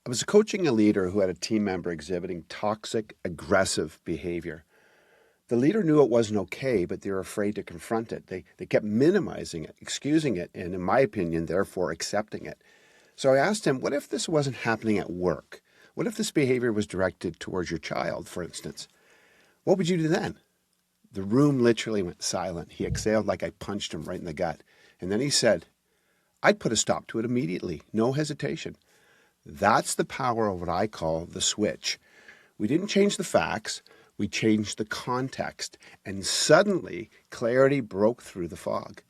I was coaching a leader who had a team member exhibiting toxic, aggressive behavior. The leader knew it wasn't okay, but they were afraid to confront it. They kept minimizing it, excusing it, and in my opinion, therefore accepting it. So I asked him, what if this wasn't happening at work? What if this behavior was directed towards your child, for instance? What would you do then? The room literally went silent. He exhaled like I punched him right in the gut. And then he said, I'd put a stop to it immediately, no hesitation. That's the power of what I call the switch. We didn't change the facts, we changed the context, and suddenly clarity broke through the fog.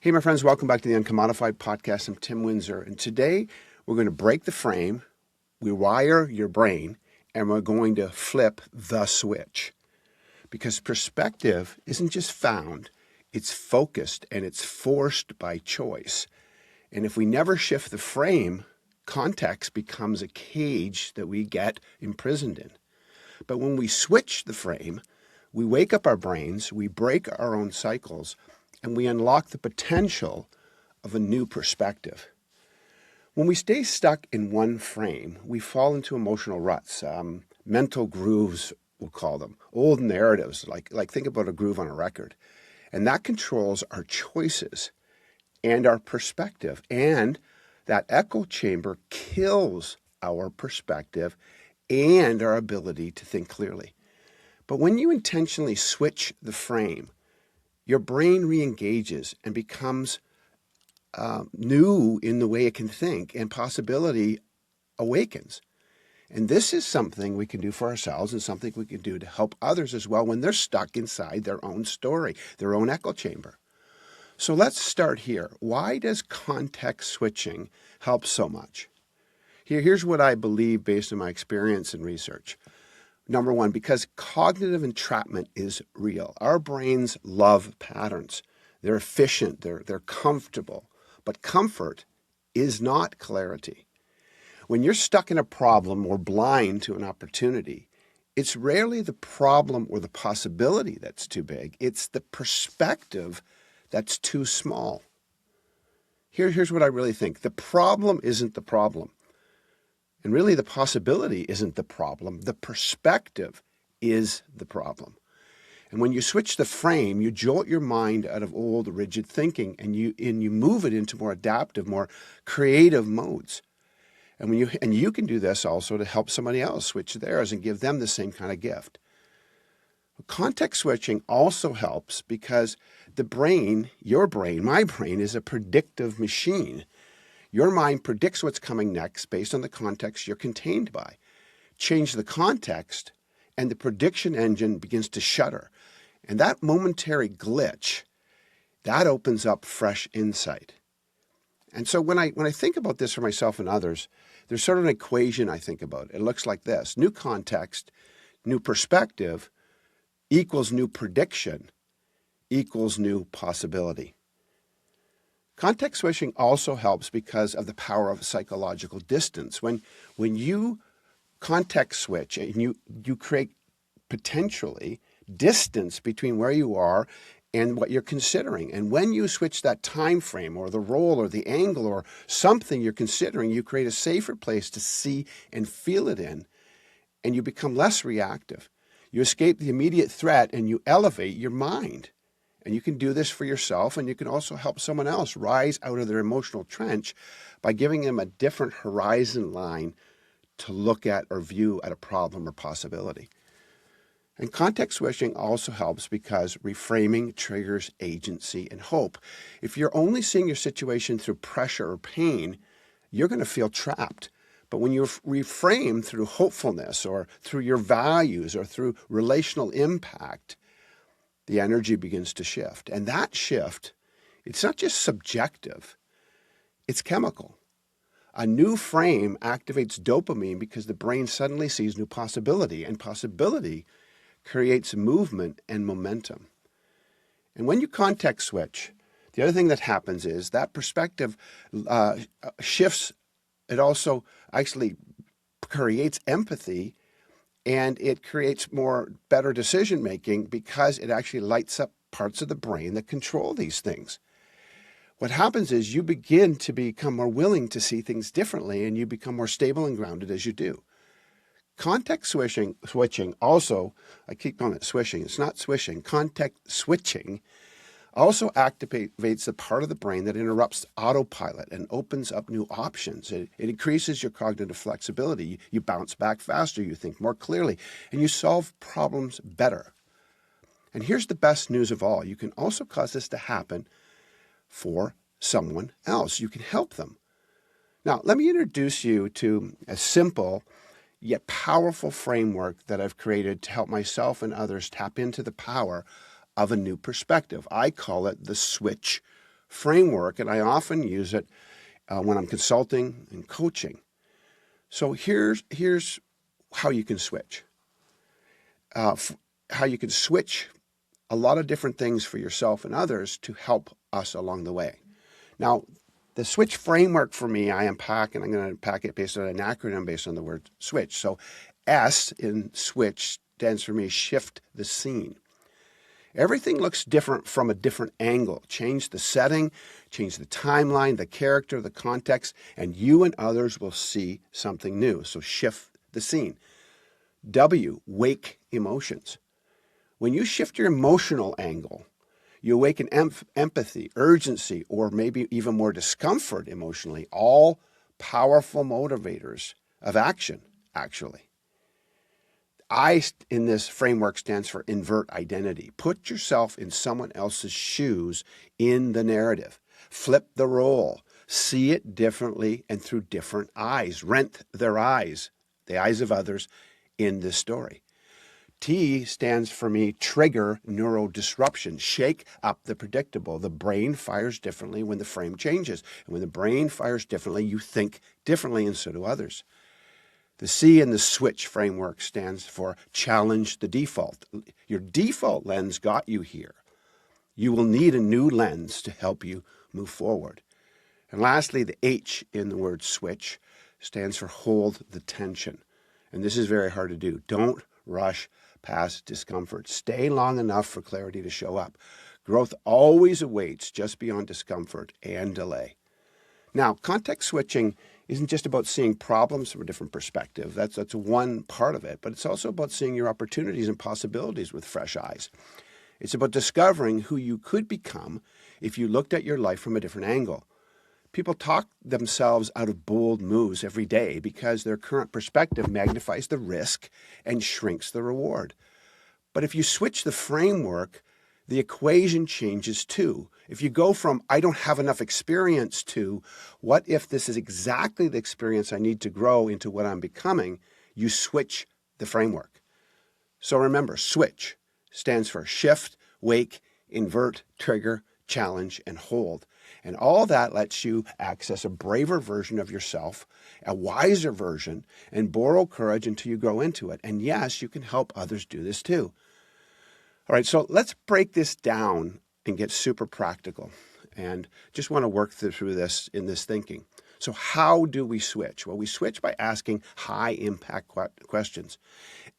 Hey, my friends, welcome back to the Uncommodified Podcast. I'm Tim Windsor, and today we're going to break the frame, rewire your brain, and we're going to flip the switch. Because perspective isn't just found, it's focused and it's forced by choice. And if we never shift the frame, context becomes a cage that we get imprisoned in. But when we switch the frame, we wake up our brains, we break our own cycles, and we unlock the potential of a new perspective. When we stay stuck in one frame, we fall into emotional ruts, mental grooves, we'll call them, old narratives, like think about a groove on a record. And that controls our choices and our perspective. And that echo chamber kills our perspective and our ability to think clearly. But when you intentionally switch the frame, your brain re-engages and becomes new in the way it can think, and possibility awakens. And this is something we can do for ourselves and something we can do to help others as well when they're stuck inside their own story, their own echo chamber. So let's start here. Why does context switching help so much? Here's what I believe based on my experience and research. Number one, because cognitive entrapment is real. Our brains love patterns. They're efficient, they're comfortable. But comfort is not clarity. When you're stuck in a problem or blind to an opportunity, it's rarely the problem or the possibility that's too big. It's the perspective that's too small. Here's what I really think. The problem isn't the problem. And really the possibility isn't the problem. The perspective is the problem. And when you switch the frame, you jolt your mind out of old, rigid thinking, and you move it into more adaptive, more creative modes. And you can do this also to help somebody else switch theirs and give them the same kind of gift. Context switching also helps because the brain, your brain, my brain, is a predictive machine. Your mind predicts what's coming next based on the context you're contained by. Change the context, and the prediction engine begins to shudder. And that momentary glitch, that opens up fresh insight. And so when I think about this for myself and others, there's sort of an equation I think about. It looks like this. New context, new perspective equals new prediction equals new possibility. Context switching also helps because of the power of psychological distance. When you context switch and you create potentially distance between where you are and what you're considering. And when you switch that time frame or the role or the angle or something you're considering, you create a safer place to see and feel it in, and you become less reactive. You escape the immediate threat and you elevate your mind. And you can do this for yourself, and you can also help someone else rise out of their emotional trench by giving them a different horizon line to look at or view at a problem or possibility. And context switching also helps because reframing triggers agency and hope. If you're only seeing your situation through pressure or pain, you're going to feel trapped. But when you reframe through hopefulness or through your values or through relational impact, the energy begins to shift. And that shift, it's not just subjective, it's chemical. A new frame activates dopamine because the brain suddenly sees new possibility, and possibility creates movement and momentum. And when you context switch, the other thing that happens is that perspective shifts. It also actually creates empathy, and it creates better decision making because it actually lights up parts of the brain that control these things. what happens is you begin to become more willing to see things differently, and you become more stable and grounded as you do. Context switching also, I keep calling it swishing, it's not swishing, context switching also activates the part of the brain that interrupts autopilot and opens up new options. It increases your cognitive flexibility. You bounce back faster, you think more clearly, and you solve problems better. And here's the best news of all. You can also cause this to happen for someone else. You can help them. Now, let me introduce you to a simple yet powerful framework that I've created to help myself and others tap into the power of a new perspective. I call it the switch framework, and I often use it when I'm consulting and coaching. So here's how you can switch. How you can switch a lot of different things for yourself and others to help us along the way. Now, the switch framework for me, I unpack, and I'm going to unpack it based on an acronym based on the word switch. So S in switch stands for me, shift the scene. Everything looks different from a different angle. Change the setting, change the timeline, the character, the context, and you and others will see something new. So shift the scene. W, wake emotions. When you shift your emotional angle, you awaken empathy, urgency, or maybe even more discomfort emotionally, all powerful motivators of action, actually. I, in this framework, stands for invert identity. Put yourself in someone else's shoes in the narrative. Flip the role. See it differently and through different eyes. Rent their eyes, the eyes of others, in this story. T stands for me, trigger neurodisruption. Shake up the predictable. The brain fires differently when the frame changes. And when the brain fires differently, you think differently, and so do others. The C in the switch framework stands for challenge the default. Your default lens got you here. You will need a new lens to help you move forward. And lastly, the H in the word switch stands for hold the tension. And this is very hard to do. Don't rush past discomfort. Stay long enough for clarity to show up. Growth always awaits just beyond discomfort and delay. Now, context switching isn't just about seeing problems from a different perspective. That's one part of it, but it's also about seeing your opportunities and possibilities with fresh eyes. It's about discovering who you could become if you looked at your life from a different angle. People talk themselves out of bold moves every day because their current perspective magnifies the risk and shrinks the reward. But if you switch the framework, the equation changes too. If you go from, I don't have enough experience to, what if this is exactly the experience I need to grow into what I'm becoming, you switch the framework. So remember, switch stands for shift, wake, invert, trigger, challenge, and hold. And all that lets you access a braver version of yourself, a wiser version, and borrow courage until you grow into it. And yes, you can help others do this too. All right, so let's break this down and get super practical. And just want to work through this in this thinking. So how do we switch? Well, we switch by asking high-impact questions.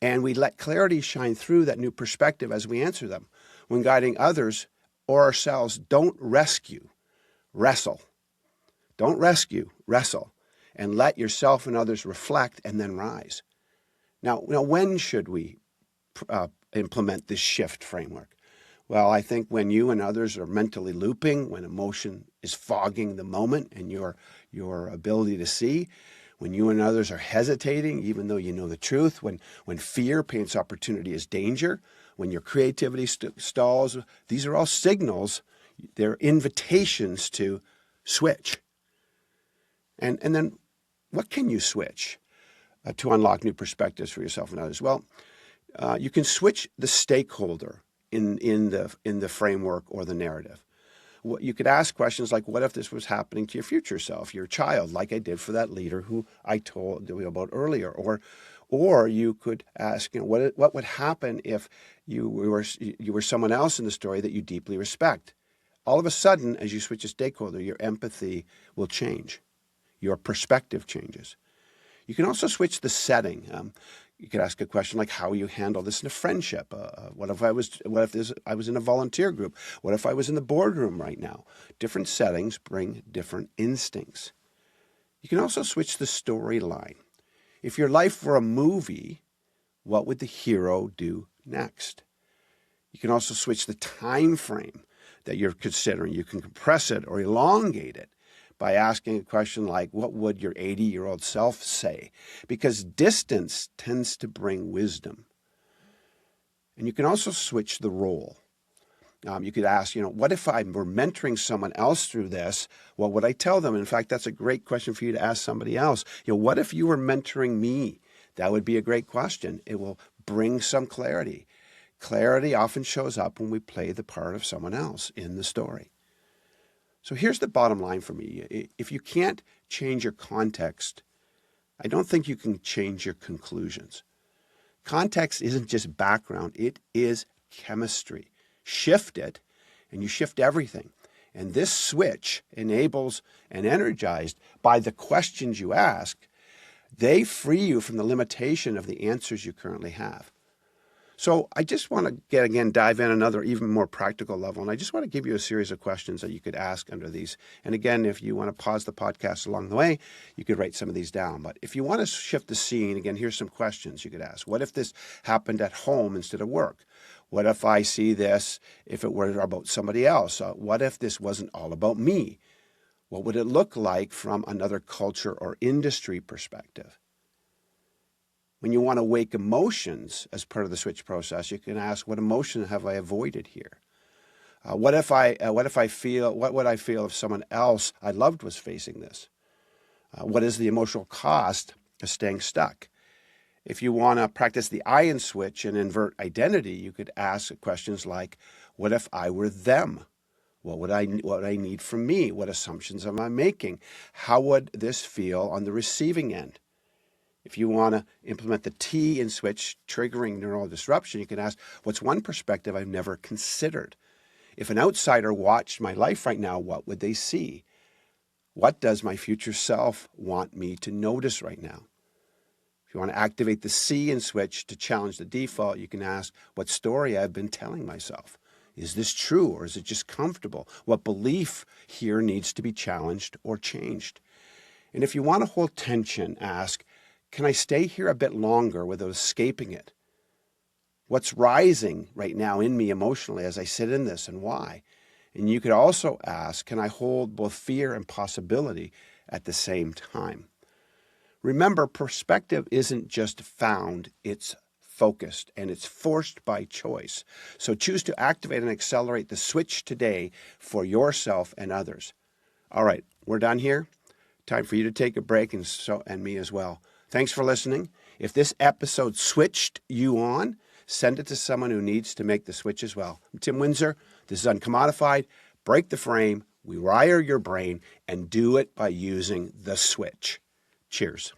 And we let clarity shine through that new perspective as we answer them. When guiding others or ourselves, don't rescue, wrestle. Don't rescue, wrestle. And let yourself and others reflect and then rise. Now when should we implement this shift framework? Well, I think when you and others are mentally looping, when emotion is fogging the moment and your ability to see, when you and others are hesitating, even though you know the truth, when fear paints opportunity as danger, when your creativity stalls, these are all signals. They're invitations to switch. And then what can you switch to unlock new perspectives for yourself and others? Well, you can switch the stakeholder in the framework or the narrative. You could ask questions like, what if this was happening to your future self, your child, like I did for that leader who I told you about earlier? Or you could ask, what would happen if you were someone else in the story that you deeply respect? All of a sudden, as you switch a stakeholder, your empathy will change. Your perspective changes. You can also switch the setting. You could ask a question like, how you handle this in a friendship? What if I was in a volunteer group? What if I was in the boardroom right now? Different settings bring different instincts. You can also switch the storyline. If your life were a movie, what would the hero do next? You can also switch the time frame that you're considering. You can compress it or elongate it by asking a question like, what would your 80-year-old self say? Because distance tends to bring wisdom. And you can also switch the role. You could ask, what if I were mentoring someone else through this? What would I tell them? In fact, that's a great question for you to ask somebody else. What if you were mentoring me? That would be a great question. It will bring some clarity. Clarity often shows up when we play the part of someone else in the story. So here's the bottom line for me. If you can't change your context, I don't think you can change your conclusions. Context isn't just background, it is chemistry. Shift it, and you shift everything. And this switch enables and energized by the questions you ask, they free you from the limitation of the answers you currently have. So I just want to dive in another even more practical level. And I just want to give you a series of questions that you could ask under these. And again, if you want to pause the podcast along the way, you could write some of these down. But if you want to shift the scene, again, here's some questions you could ask. What if this happened at home instead of work? What if I see this if it were about somebody else? What if this wasn't all about me? What would it look like from another culture or industry perspective? When you want to wake emotions as part of the switch process, you can ask, what emotion have I avoided here? What would I feel if someone else I loved was facing this? What is the emotional cost of staying stuck? If you want to practice the I in switch and invert identity, you could ask questions like, what if I were them? What would I need from me? What assumptions am I making? How would this feel on the receiving end? If you want to implement the T in switch, triggering neural disruption, you can ask, what's one perspective I've never considered? If an outsider watched my life right now, what would they see? What does my future self want me to notice right now? If you want to activate the C in switch to challenge the default, you can ask, what story I've been telling myself? Is this true or is it just comfortable? What belief here needs to be challenged or changed? And if you want to hold tension, ask, can I stay here a bit longer without escaping it? What's rising right now in me emotionally as I sit in this and why? And you could also ask, can I hold both fear and possibility at the same time? Remember, perspective isn't just found, it's focused and it's forced by choice. So choose to activate and accelerate the switch today for yourself and others. All right, we're done here. Time for you to take a break and me as well. Thanks for listening. If this episode switched you on, send it to someone who needs to make the switch as well. I'm Tim Windsor. This is Uncommodified. Break the frame, rewire your brain, and do it by using the switch. Cheers.